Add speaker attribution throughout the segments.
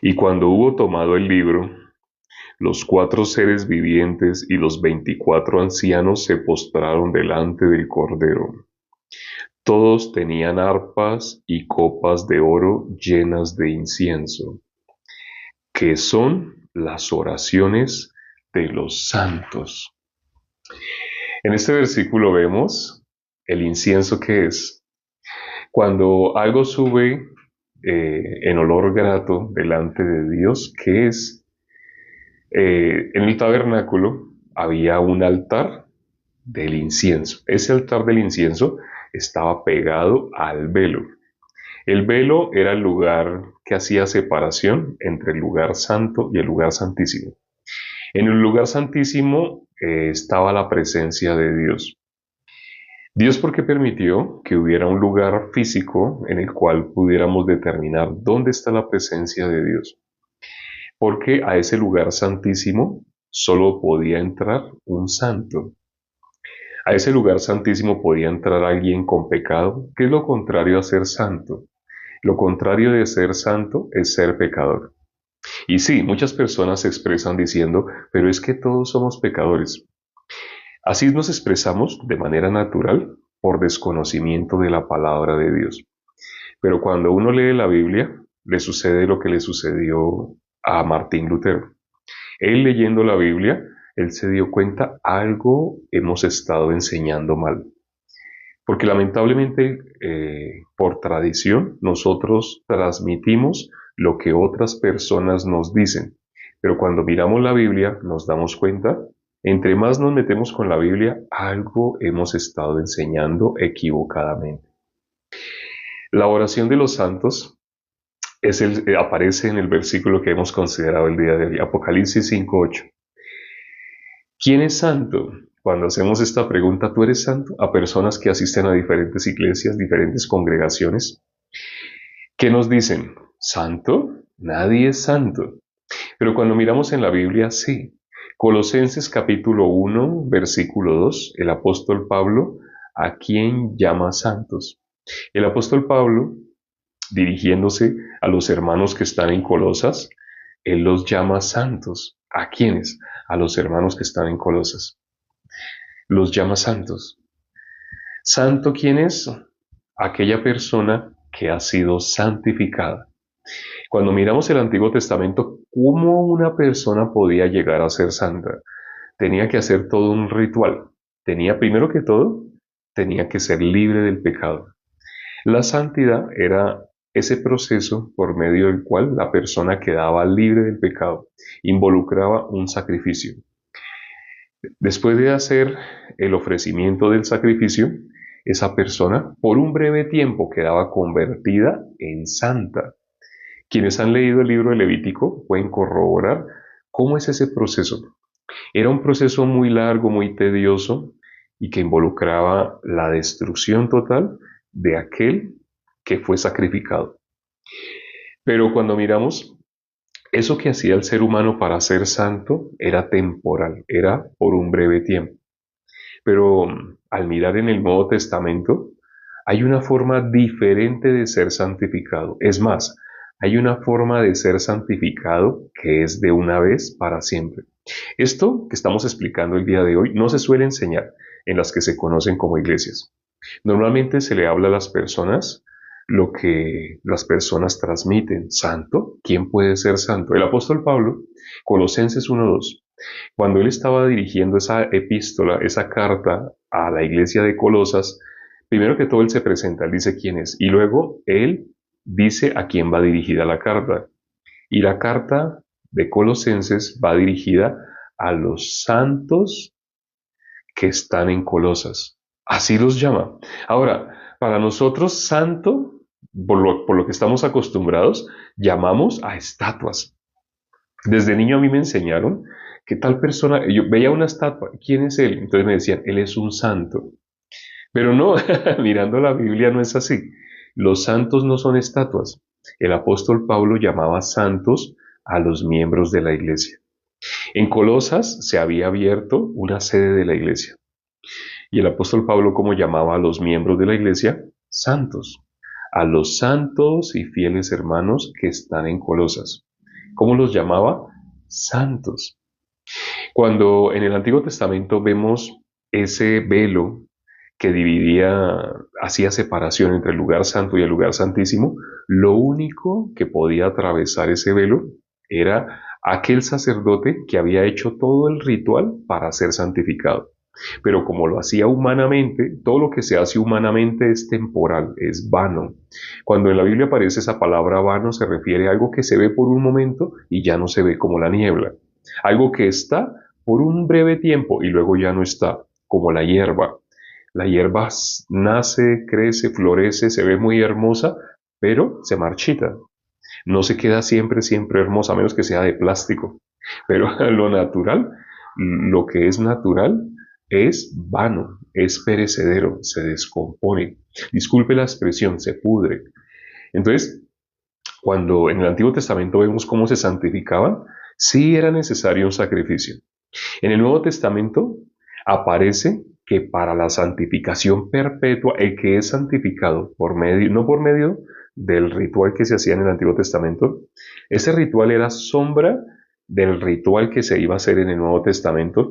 Speaker 1: Y cuando hubo tomado el libro, los cuatro seres vivientes y los 24 ancianos se postraron delante del Cordero. Todos tenían arpas y copas de oro llenas de incienso, que son las oraciones de los santos. En este versículo vemos el incienso que es. Cuando algo sube en olor grato delante de Dios, ¿qué es? En el tabernáculo había un altar del incienso. Ese altar del incienso estaba pegado al velo. El velo era el lugar que hacía separación entre el lugar santo y el lugar santísimo. En el lugar santísimo estaba la presencia de Dios. Dios porque permitió que hubiera un lugar físico en el cual pudiéramos determinar dónde está la presencia de Dios. Porque a ese lugar santísimo solo podía entrar un santo. A ese lugar santísimo podía entrar alguien con pecado, que es lo contrario a ser santo. Lo contrario de ser santo es ser pecador. Y sí, muchas personas se expresan diciendo, pero es que todos somos pecadores. Así nos expresamos de manera natural por desconocimiento de la palabra de Dios. Pero cuando uno lee la Biblia, le sucede lo que le sucedió a Martín Lutero. Él leyendo la Biblia, él se dio cuenta algo hemos estado enseñando mal. Porque lamentablemente, por tradición, nosotros transmitimos lo que otras personas nos dicen. Pero cuando miramos la Biblia, nos damos cuenta, entre más nos metemos con la Biblia, algo hemos estado enseñando equivocadamente. La oración de los santos aparece en el versículo que hemos considerado el día de hoy, Apocalipsis 5:8. ¿Quién es santo? Cuando hacemos esta pregunta, ¿tú eres santo? A personas que asisten a diferentes iglesias, diferentes congregaciones, ¿qué nos dicen? ¿Santo? Nadie es santo. Pero cuando miramos en la Biblia, sí. Colosenses capítulo 1, versículo 2, el apóstol Pablo, ¿a quién llama santos? El apóstol Pablo, dirigiéndose a los hermanos que están en Colosas, él los llama santos. ¿A quiénes? A los hermanos que están en Colosas. Los llama santos. ¿Santo quién es? Aquella persona que ha sido santificada. Cuando miramos el Antiguo Testamento, ¿cómo una persona podía llegar a ser santa? Tenía que hacer todo un ritual. Primero que todo, tenía que ser libre del pecado. La santidad era ese proceso por medio del cual la persona quedaba libre del pecado. Involucraba un sacrificio. Después de hacer el ofrecimiento del sacrificio, esa persona por un breve tiempo quedaba convertida en santa. Quienes han leído el libro de Levítico pueden corroborar cómo es ese proceso. Era un proceso muy largo, muy tedioso y que involucraba la destrucción total de aquel que fue sacrificado. Pero cuando miramos, eso que hacía el ser humano para ser santo era temporal, era por un breve tiempo. Pero al mirar en el Nuevo Testamento, hay una forma diferente de ser santificado. Es más, hay una forma de ser santificado que es de una vez para siempre. Esto que estamos explicando el día de hoy no se suele enseñar en las que se conocen como iglesias. Normalmente se le habla a las personas lo que las personas transmiten. ¿Santo? ¿Quién puede ser santo? El apóstol Pablo, Colosenses 1:2, cuando él estaba dirigiendo esa epístola, esa carta a la iglesia de Colosas, primero que todo él se presenta, él dice quién es, y luego él dice a quién va dirigida la carta. Y la carta de Colosenses va dirigida a los santos que están en Colosas. Así los llama. Ahora, para nosotros santo, por lo que estamos acostumbrados, llamamos a estatuas. Desde niño a mí me enseñaron que tal persona, yo veía una estatua, ¿quién es él? Entonces me decían, él es un santo. Pero no, mirando la Biblia no es así. Los santos no son estatuas. El apóstol Pablo llamaba santos a los miembros de la iglesia. En Colosas se había abierto una sede de la iglesia. Y el apóstol Pablo, ¿cómo llamaba a los miembros de la iglesia? Santos. A los santos y fieles hermanos que están en Colosas. ¿Cómo los llamaba? Santos. Cuando en el Antiguo Testamento vemos ese velo que dividía, hacía separación entre el lugar santo y el lugar santísimo, lo único que podía atravesar ese velo era aquel sacerdote que había hecho todo el ritual para ser santificado. Pero como lo hacía humanamente, todo lo que se hace humanamente es temporal, es vano. Cuando en la Biblia aparece esa palabra vano, se refiere a algo que se ve por un momento y ya no se ve, como la niebla. Algo que está por un breve tiempo y luego ya no está, como la hierba. La hierba nace, crece, florece, se ve muy hermosa, pero se marchita. No se queda siempre, siempre hermosa, a menos que sea de plástico. Pero lo natural, lo que es natural, es vano, es perecedero, se descompone. Disculpe la expresión, se pudre. Entonces, cuando en el Antiguo Testamento vemos cómo se santificaban, sí era necesario un sacrificio. En el Nuevo Testamento aparece que para la santificación perpetua, el que es santificado por medio, no por medio del ritual que se hacía en el Antiguo Testamento, ese ritual era sombra del ritual que se iba a hacer en el Nuevo Testamento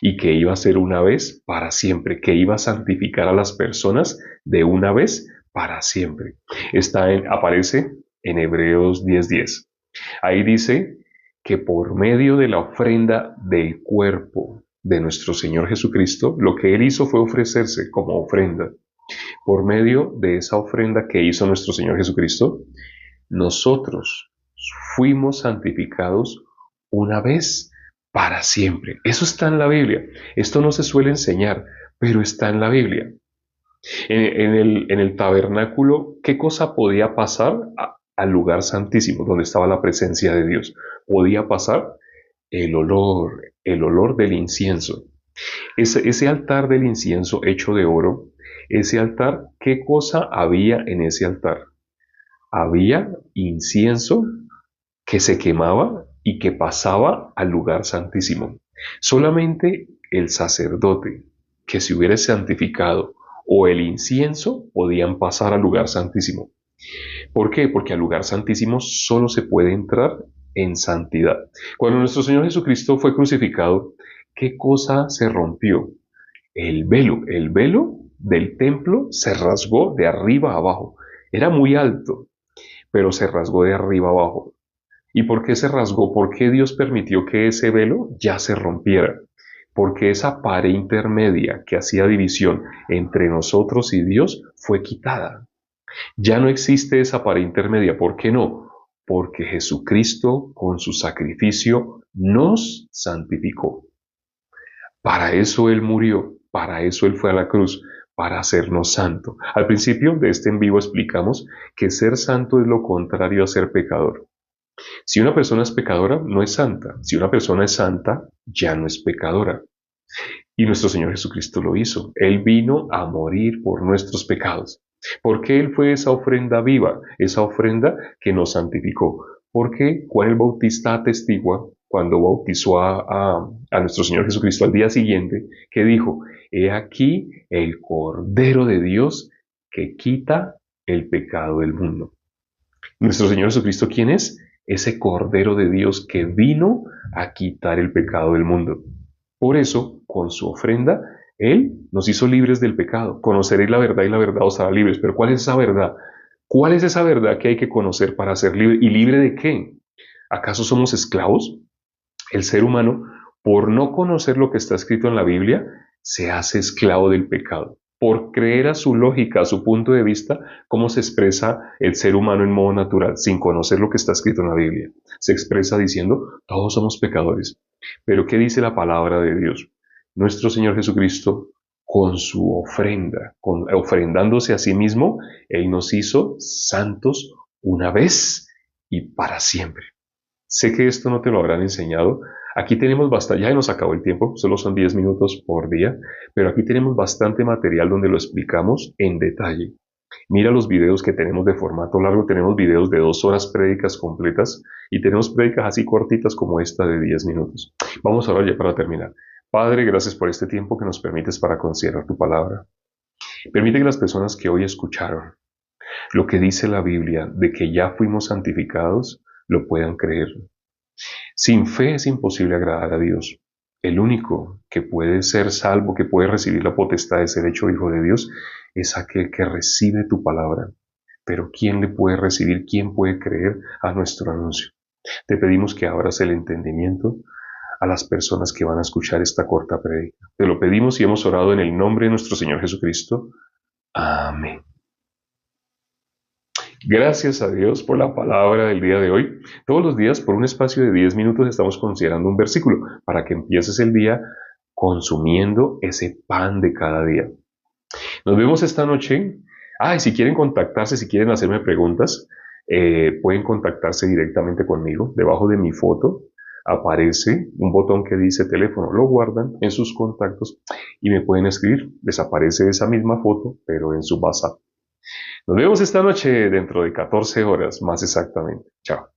Speaker 1: y que iba a ser una vez para siempre, que iba a santificar a las personas de una vez para siempre. Aparece en Hebreos 10:10. Ahí dice que por medio de la ofrenda del cuerpo de nuestro Señor Jesucristo, lo que Él hizo fue ofrecerse como ofrenda. Por medio de esa ofrenda que hizo nuestro Señor Jesucristo, nosotros fuimos santificados una vez para siempre. Eso está en la Biblia. Esto no se suele enseñar, pero está en la Biblia. En el tabernáculo, ¿qué cosa podía pasar al lugar santísimo, donde estaba la presencia de Dios? Podía pasar el olor del incienso. Ese altar del incienso hecho de oro, ese altar, ¿qué cosa había en ese altar? Había incienso que se quemaba y que pasaba al lugar santísimo. Solamente el sacerdote que se hubiera santificado o el incienso podían pasar al lugar santísimo. ¿Por qué? Porque al lugar santísimo solo se puede entrar en santidad. Cuando nuestro Señor Jesucristo fue crucificado, ¿qué cosa se rompió? El velo del templo se rasgó de arriba a abajo. Era muy alto, pero se rasgó de arriba a abajo. ¿Y por qué se rasgó? ¿Por qué Dios permitió que ese velo ya se rompiera? Porque esa pared intermedia que hacía división entre nosotros y Dios fue quitada. Ya no existe esa pared intermedia. ¿Por qué no? Porque Jesucristo con su sacrificio nos santificó. Para eso Él murió, para eso Él fue a la cruz, para hacernos santo. Al principio de este en vivo explicamos que ser santo es lo contrario a ser pecador. Si una persona es pecadora, no es santa. Si una persona es santa, ya no es pecadora. Y nuestro Señor Jesucristo lo hizo. Él vino a morir por nuestros pecados. Porque Él fue esa ofrenda viva, esa ofrenda que nos santificó. Porque Juan el Bautista atestigua cuando bautizó a nuestro Señor Jesucristo al día siguiente, que dijo, he aquí el Cordero de Dios que quita el pecado del mundo. Nuestro Señor Jesucristo, ¿quién es? Ese Cordero de Dios que vino a quitar el pecado del mundo. Por eso, con su ofrenda, Él nos hizo libres del pecado. Conoceréis la verdad y la verdad os hará libres. Pero ¿cuál es esa verdad? ¿Cuál es esa verdad que hay que conocer para ser libre? ¿Y libre de qué? ¿Acaso somos esclavos? El ser humano, por no conocer lo que está escrito en la Biblia, se hace esclavo del pecado. Por creer a su lógica, a su punto de vista, cómo se expresa el ser humano en modo natural, sin conocer lo que está escrito en la Biblia. Se expresa diciendo, todos somos pecadores. Pero ¿qué dice la palabra de Dios? Nuestro Señor Jesucristo, con su ofrenda, ofrendándose a sí mismo, Él nos hizo santos una vez y para siempre. Sé que esto no te lo habrán enseñado. Aquí tenemos bastante, ya nos acabó el tiempo, solo son 10 minutos por día, pero aquí tenemos bastante material donde lo explicamos en detalle. Mira los videos que tenemos de formato largo, tenemos videos de 2 horas prédicas completas y tenemos prédicas así cortitas como esta de 10 minutos. Vamos a orar ya para terminar. Padre, gracias por este tiempo que nos permites para considerar tu palabra. Permite que las personas que hoy escucharon lo que dice la Biblia de que ya fuimos santificados, lo puedan creer. Sin fe es imposible agradar a Dios. El único que puede ser salvo, que puede recibir la potestad de ser hecho hijo de Dios, es aquel que recibe tu palabra. Pero ¿quién le puede recibir? ¿Quién puede creer a nuestro anuncio? Te pedimos que abras el entendimiento a las personas que van a escuchar esta corta prédica. Te lo pedimos y hemos orado en el nombre de nuestro Señor Jesucristo. Amén. Gracias a Dios por la palabra del día de hoy. Todos los días, por un espacio de 10 minutos, estamos considerando un versículo para que empieces el día consumiendo ese pan de cada día. Nos vemos esta noche. Y si quieren contactarse, si quieren hacerme preguntas, pueden contactarse directamente conmigo. Debajo de mi foto aparece un botón que dice teléfono. Lo guardan en sus contactos y me pueden escribir. Les aparece esa misma foto, pero en su WhatsApp. Nos vemos esta noche dentro de 14 horas, más exactamente. Chao.